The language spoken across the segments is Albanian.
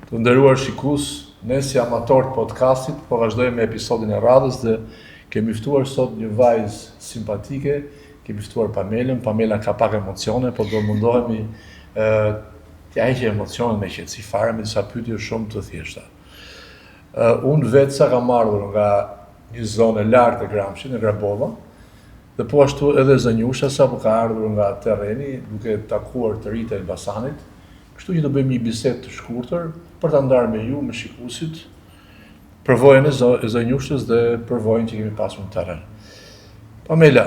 Të nderuar shikues, ne si amator të podcastit po vazhdojmë me episodin e radhës dhe kemi ftuar sot një vajzë simpatike, kemi ftuar Pamelën. Pamela ka pak emocione, po do mundohemi t'ja heqë emocionet me qetësi fare me disa pyetje shumë të thjeshta. Unë vetë kam ardhur nga një zonë e lartë e Gramshit, në Grabova, dhe po ashtu edhe Zënjusha sapo ka ardhur nga terreni duke takuar të rinjtë e Elbasanit. Kështu që do bëjmë një bisedë të shkurtër për ta ndarë me ju, me shikuesit, përvojën e Zënjushës dhe përvojën që kemi pasur në terren. Pamela,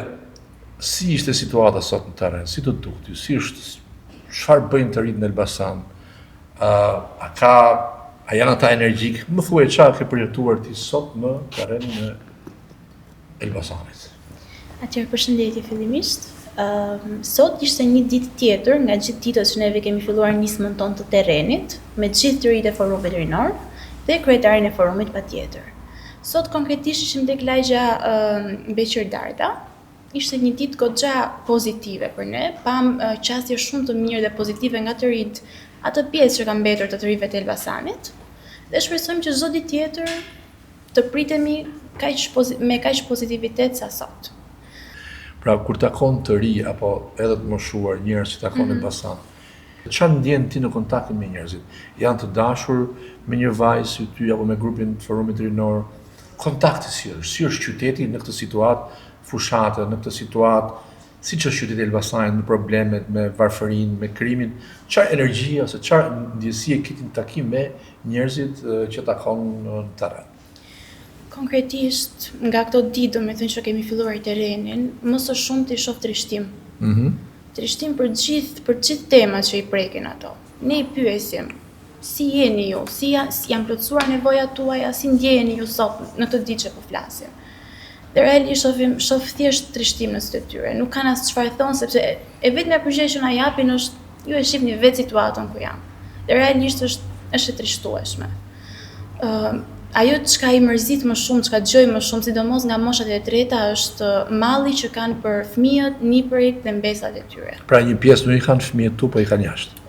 si ishte situata sot në terren? Si të dukti? Çfarë bëjnë të rinjtë në Elbasan? A janë ata energjik? Më thuaj çfarë ke përjetuar ti sot në terrenin e Elbasanit? Atëherë përshëndetje fillimisht. Sot ishte një ditë tjetër nga gjithë ditët që neve kemi filluar nismën tonë të terrenit, me gjithë të rinjtë e Forumit Veterinor dhe kryetarin e forumit patjetër. Sot konkretisht ishim tek lagja Beqirdarda. Ishte një ditë goxha pozitive për ne, pam qasje shumë të mirë dhe pozitive nga të rinjtë, atë pjesë që ka mbetur të rinjve të Elbasanit, dhe shpresojmë që çdo ditë tjetër të pritemi me kaq pozitivitet sa sot. Pra, kur takon të ri, apo edhe të moshuar njerëz që takon në Elbasan, çfarë ndjen ti në kontaktin me njerëzit? Janë të dashur me një vajzë si ty apo me grupin të Forumit Veterinor? Kontakti si është qyteti në këtë situatë fushate, në këtë situatë, siç është qyteti i Elbasanit në problemet me varfërinë, me krimin, çfarë energjie ose çfarë ndjesie ke në takim me njerëzit që takon në terren? Konkretisht, nga këto ditë, do me thënë që kemi filluar terrenin, më së shumti shoh trishtim. Trishtim për gjithë temat që i prekin ato. Ne i pyesim, si jeni ju, si janë plotësuar nevojat tuaja, si ndjeheni ju sot në të ditë që po flasim. Dhe realisht shoh thjesht trishtim në sytë tyre, nuk kanë as çfarë thonë, sepse e vetmja përgjigje që na japin është ju e shihni vetë situatën ku jam. Dhe realisht është e trishtueshme. Ajo çka i mërzit më shumë, çka dëgjoj më shumë, sidomos nga moshat e treta, është malli që kanë për fëmijët, nipërit dhe mbesat e tyre. Pra një pjesë nuk i kanë fëmijët tu, po i kanë jashtë.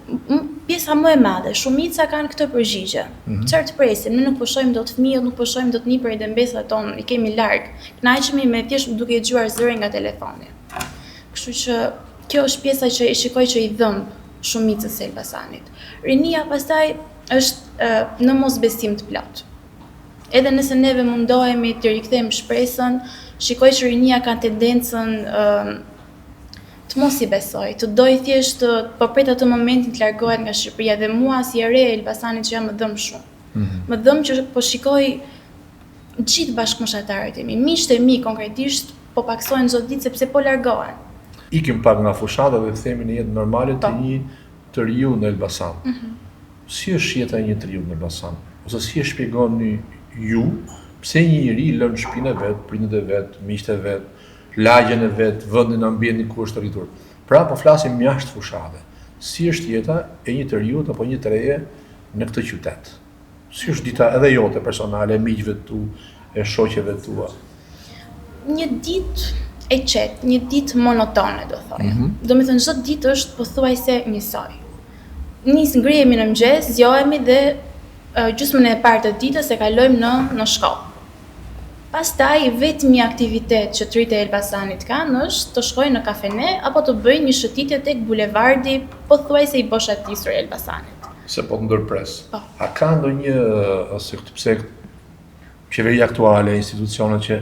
Pjesa më e madhe, shumica kanë këtë përgjigje. Çfarë të presim? Ne nuk po shohim dot fëmijët, nuk po shohim dot nipërit dhe mbesat tonë, i kemi larg. Kënaqemi me thjesht duke i dëgjuar zërin nga telefoni. Kështu që kjo është pjesa që i shikoj që i dhëmb shumicës së Elbasanit. Rinia pastaj është në mosbesim të plot. Edhe nëse neve mundohemi të rikthejmë shpresën, shikoj që rinia ka tendencën të mos i besoj, të doj thjesht po pret atë momentin të largohet nga Shqipëria, dhe mua si e re e Elbasanit që jam më dhëm shumë. Më dhëm që po shikoj gjithë bashkëmoshatarët e mi, miqtë e mi konkretisht po paksojnë çdo ditë sepse po largohen. Ikim pak nga fushata dhe themi në jetë normale të një të riu në Elbasan. Si është jeta e një të riu në Elbasan? Ose si e shpjegoni ju, pse një njeri lën shtëpinë e vet, prindët e vet, miqtë e vet, lagjen e vet, vendin, ambientin ku është rritur. Pra po flasim jashtë fushave. Si është jeta e një të riut apo një të reje në këtë qytet? Si është dita edhe jote personale, e miqve tu, e shoqeve tua? Një ditë e qetë, një ditë monotone, do thoja. Do me thënë, çdo ditë është pothuajse njësoj. Ngrihemi në mëngjes, zgjohemi dhe gjysmën e parë të ditës e kalojmë në shkollë. Pastaj vetmi aktivitet që të rinjtë e Elbasanit kanë është të shkojnë në kafene apo të bëjnë një shëtitje tek bulevardi pothuajse i boshatisur i Elbasanit. Se po të ndërpres. A ka ndonjë ose pse qeveria aktuale, institucionet që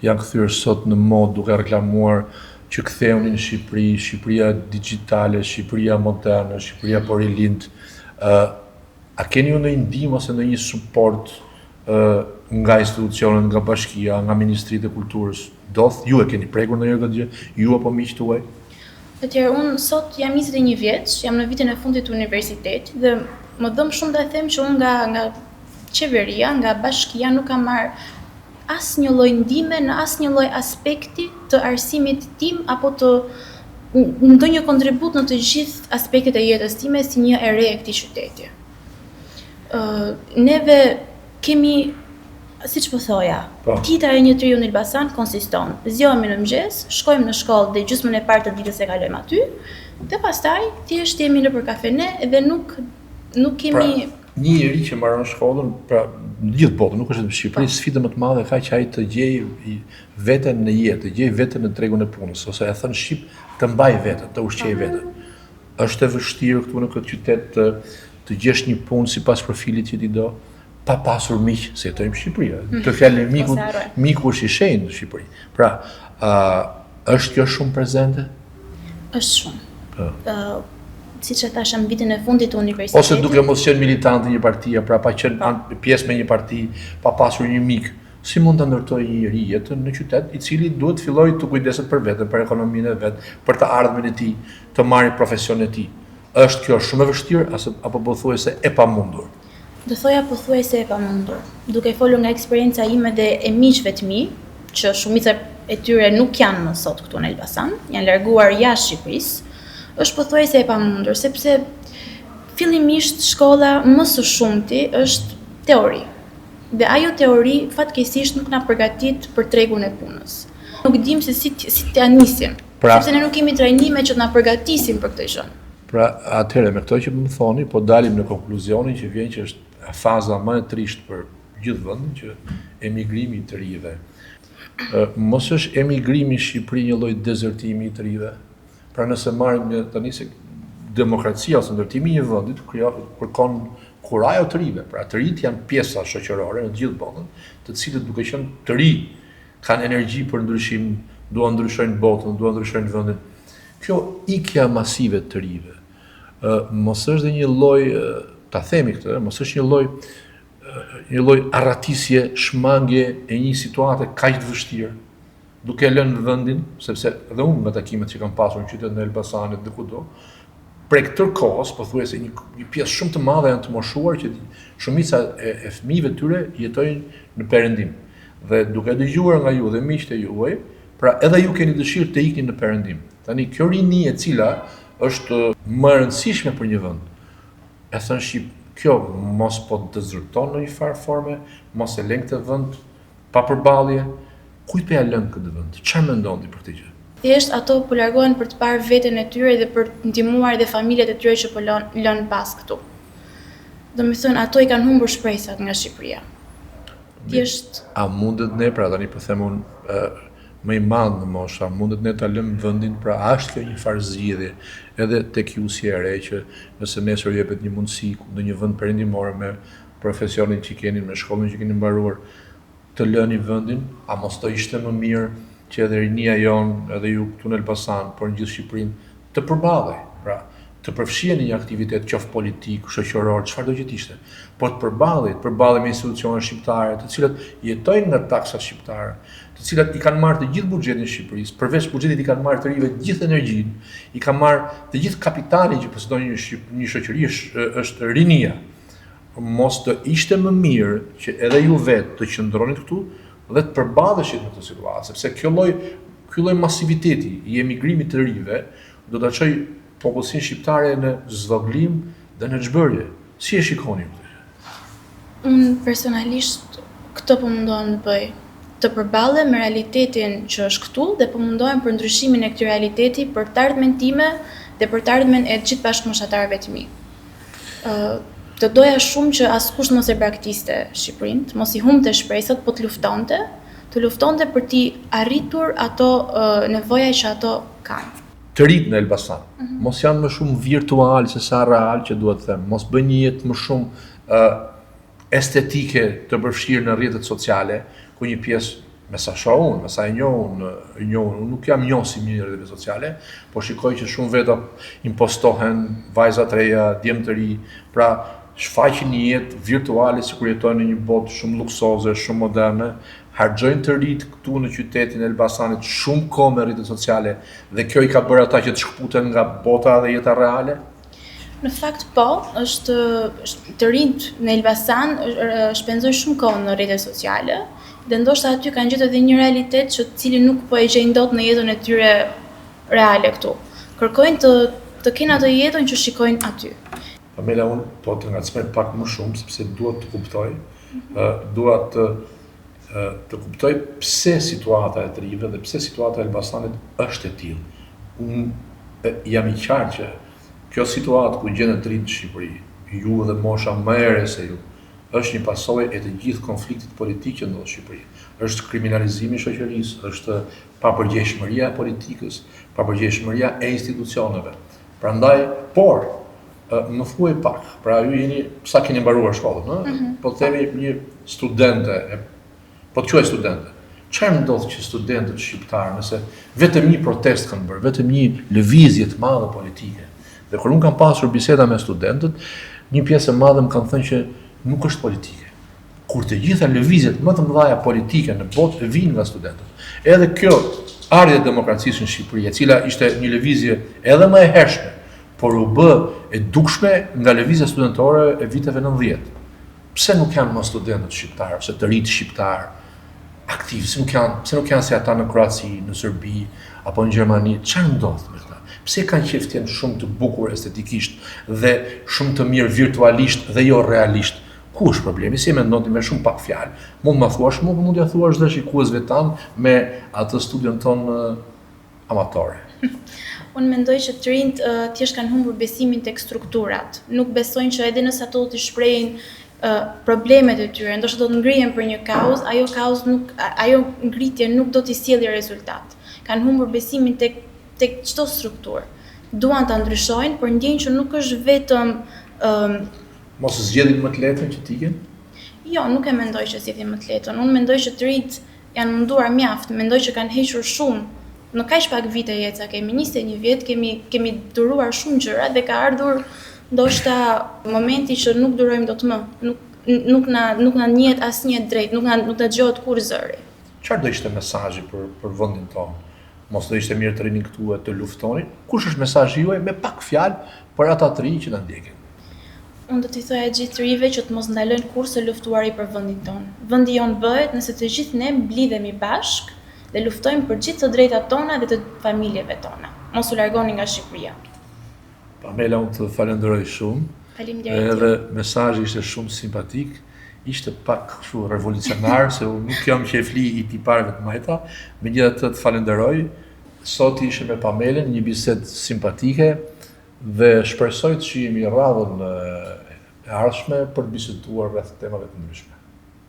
janë kthyer sot në modë duke reklamuar që kthehuni në Shqipëri, Shqipëria digjitale, Shqipëria moderne, Shqipëria por i lind, a keni ju ndonjë ndihmë ose ndonjë suport nga institucionet, nga bashkia, nga Ministritë e Kulturës? Ju e keni prekur ndonjëherë këtë gjë, ju apo miqtë tuaj? Atëherë, unë sot jam 21 vjeç, jam në vitin e fundit të universitetit dhe më dhëm shumë të them që unë nga qeveria, nga bashkia nuk kam marrë asnjë lloj ndihme në asnjë lloj aspekti të arsimit tim apo të ndonjë kontribut në të gjithë aspektet e jetës time si një e re e këtij qyteti. Neve kemi, siç po thoja, dita e një të riu në Elbasan konsiston: zgjohemi në mëngjes, shkojmë në shkollë dhe gjysmën e parë të ditës e kalojmë aty, dhe pastaj thjesht jemi nëpër kafene dhe nuk kemi një njeri që mbaron shkollën, pra në gjithë botën, nuk është në Shqipëri, sfida më të madhe ka që ai të gjejë veten në jetë, të gjejë veten në tregun e punës, ose e thënë shqip, të mbaj veten, të ushqej veten. Është e vështirë këtu në këtë qytet të gjesh një punë sipas profilit që ti do, pa pasur miq, se jetojmë në Shqipëri. Të fjalën e mikut, miku është i shenjtë në Shqipëri. Pra, është kjo shumë prezente? Është shumë. Siç e thash në vitin e fundit të universitetit. Ose duke mos qenë militant i një partie, pra pa qenë pjesë me një parti, pa pasur një mik, si mund ta ndërtojë një njeri jetën në qytet i cili duhet fillojë të kujdeset për veten, për ekonominë e vet, për të ardhmen e tij, të marrë profesionin e tij. Është kjo shumë e vështirë apo pothuajse e pamundur? Do thoja pothuajse e pamundur. Duke folur nga eksperjenca ime dhe e miqve të mi, që shumica e tyre nuk janë më sot këtu në Elbasan, janë larguar jashtë Shqipërisë, është pothuajse e pamundur, sepse fillimisht shkolla më së shumti është teori. Dhe ajo teori fatkeqësisht nuk na përgatit për tregun e punës. Nuk dim se si t'ia nisim, sepse ne nuk kemi trajnime që na përgatisin për këtë gjë. Pra, atëherë me këto që më thoni, po dalim në konkluzionin që vjen që është faza më e trisht për gjithë vendin që emigrimi i të rive. Mos është emigrimi në Shqipëri një lloj dezertimi i të rive? Pra nëse marrim tani se demokracia ose ndërtimi i një vendi kërkon kurajo të rive. Pra të rit janë pjesa shoqërore në gjithë botën, të cilët duke qenë të ri kanë energji për ndryshim, duan ndryshojnë botën, duan ndryshojnë vendin. Kjo ikja masive të rive, mos është dhe një lloj, ta themi këtë, mos është një lloj arratisje, shmangje e një situate kaq të vështirë, duke lënë vendin, sepse edhe unë nga takimet që kam pasur në qytetin e Elbasanit dhe kudo, prej këtë kohës, pothuajse një pjesë shumë të madhe janë të moshuar që shumica e fëmijëve tyre jetojnë në perëndim. Dhe duke dëgjuar nga ju dhe miqtë e juaj, pra edhe ju keni dëshirë të ikni në perëndim. Tani kjo rini e cila është më e rëndësishme për një vend. E thënë shqip, kjo mos po dezerton në një farë forme, mos e lën këtë vend pa përballje. Kujt po ja lën këtë vend? Çfarë mendon ti për këtë gjë? Thjesht ato po largohen për të parë veten e tyre dhe për të ndihmuar dhe familjet e tyre që po lën pas këtu. Domethënë ato i kanë humbur shpresat nga Shqipëria. Thjesht a mundet ne, pra tani po them unë më i madh në moshë, a mundet ne ta lëmë vendin, pra a është kjo një farë zgjidhje edhe tek ju si e re që nëse nesër jepet një mundësi në një vend perëndimor me profesionin që keni, me shkollën që keni mbaruar, të lëni vendin, a mos të ishte më mirë që edhe rinia jonë, edhe ju këtu në Elbasan, por në gjithë Shqipërinë, të përballej, pra, të përfshiheni një aktivitet qoftë politik, shoqëror, çfarëdo që të ishte, por të përballej me institucione shqiptare, të cilat jetojnë nga taksat shqiptare, të cilat i kanë marrë të gjithë buxhetin e Shqipërisë, përveç buxhetit i kanë marrë të rive të gjithë energjinë, i kanë marrë të gjithë kapitalin që posedon një shoqëri është rinia. Mos të ishte më mirë që edhe ju vetë të qëndronit këtu dhe të përballeshit në këtë situatë, sepse ky lloj masiviteti i emigrimit të rive do ta çojë popullsinë shqiptare në zvogëlim dhe në çbërje. Si e shikoni këtë? Unë personalisht këtë po mundohem të bëj, të përballem me realitetin që është këtu dhe po mundohem për ndryshimin e këtij realiteti për të ardhmen time dhe për të ardhmen e gjithë bashkëmoshatarëve të mi. Të doja shumë që askush mos e braktiste Shqipërinë, mos i humbte shpresat, po të luftonte për t'i arritur ato nevoja që ato kanë. Të rit në Elbasan, mos janë më shumë virtual se sa real që duhet të them, mos bëjnë një jetë më shumë estetike të përfshirë në rrjetet sociale, ku një pjesë me sa shoh unë, me sa e njoh unë nuk jam njoh si mirë rrjetet sociale, po shikoj që shumë veta impostohen, vajza të reja, djem të ri, pra shfaqin një jetë virtuale sikur jetojnë në një botë shumë luksoze, shumë moderne, harxojnë të rit këtu në qytetin e Elbasanit shumë kohë me rrjetet sociale dhe kjo i ka bërë ata që të shkputen nga bota dhe jeta reale? Në fakt po, është të rinjt në Elbasan shpenzojnë shumë kohë në rrjetet sociale dhe ndoshta aty kanë gjetur edhe një realitet që cili nuk po e gjejnë dot në jetën e tyre reale këtu. Kërkojnë të kenë atë jetën që shikojnë aty. Pamela, unë po të ngacmoj pak më shumë sepse dua të kuptoj, dua të kuptoj pse situata e të rive dhe pse situata e Elbasanit është e tillë. Unë jam i qartë që kjo situatë ku gjendet të rinjt në Shqipëri, ju dhe mosha më e re se ju, është një pasojë e të gjithë konfliktit politik që ndodh në Shqipëri. Është kriminalizimi i shoqërisë, është papërgjegjshmëria e politikës, papërgjegjshmëria e institucioneve. Prandaj, por më thuaj pak, pra ju jeni sa keni mbaruar shkollën, ëh? Po themi një studente, po të quaj studente. Çfarë ndodh që studentët shqiptarë, nëse vetëm një protest kanë bërë, vetëm një lëvizje të madhe politike. Dhe kur unë kam pasur biseda me studentët, një pjesë e madhe më kanë thënë që nuk është politike. Kur të gjitha lëvizjet më të mëdha politike në botë vinë nga studentët. Edhe kjo ardhja e demokracisë në Shqipëri, e cila ishte një lëvizje edhe më e hershme, por u bë e dukshme nga lëvizja studentore e viteve 90. Pse nuk janë më studentët shqiptarë, ose të rinjtë shqiptarë aktiv, pse nuk janë si ata në Kroaci, në Serbi, apo në Gjermani? Çfarë ndodh me këta? Pse kanë qejf të jenë shumë të bukur estetikisht dhe shumë të mirë virtualisht dhe jo realisht? Ku është problemi? Si e mendon ti me shumë pak fjalë? Mund ma thuash mua, mund ja thuash dhe shikuesve tan me atë studion ton amatore. Unë mendoj që të rinjt thjesht kanë humbur besimin tek strukturat. Nuk besojnë që edhe nëse ato të shprehin problemet e tyre, ndoshta do të ngrihen për një kauzë, ajo ngritje nuk do t'i sjellë rezultat. Kanë humbur besimin tek çdo strukturë. Duan ta ndryshojnë, por ndjejnë që nuk është vetëm Mos zgjedhin më të letën që t'iken? Jo, nuk e mendoj që zgjedhin më të letën. Unë mendoj që të rinjt janë munduar mjaft, mendoj që kanë hequr shumë. Në kaq pak vite jeca, kemi 21 vjet, kemi duruar shumë gjëra dhe ka ardhur ndoshta momenti që nuk durojmë dot më. Nuk na njihet asnjë drejt, nuk na dëgjohet kur zëri. Çfarë do ishte mesazhi për vendin tonë? Mos do ishte mirë të rinin këtu e të luftonin? Kush është mesazhi juaj me pak fjalë për ata të rinj që na ndjekin? Unë do t'i thoja gjithë të rive që të mos ndalojnë kurse luftuari për vendin tonë. Vendi jonë bëhet nëse të gjithë ne mblidhemi bashkë dhe luftojmë për gjithë të drejtat tona dhe të familjeve tona. Mos u largoni nga Shqipëria. Pamela, unë të falenderoj shumë. Faleminderit. Edhe mesazhi ishte shumë simpatik, ishte pak kështu revolucionar, se unë nuk jam qefli i tiparëve të majta, megjithatë të falenderoj. Sot ishe me Pamelën, një bisedë simpatike dhe shpresoj të shihemi radhën e ardhshme për të biseduar rreth temave të ndryshme.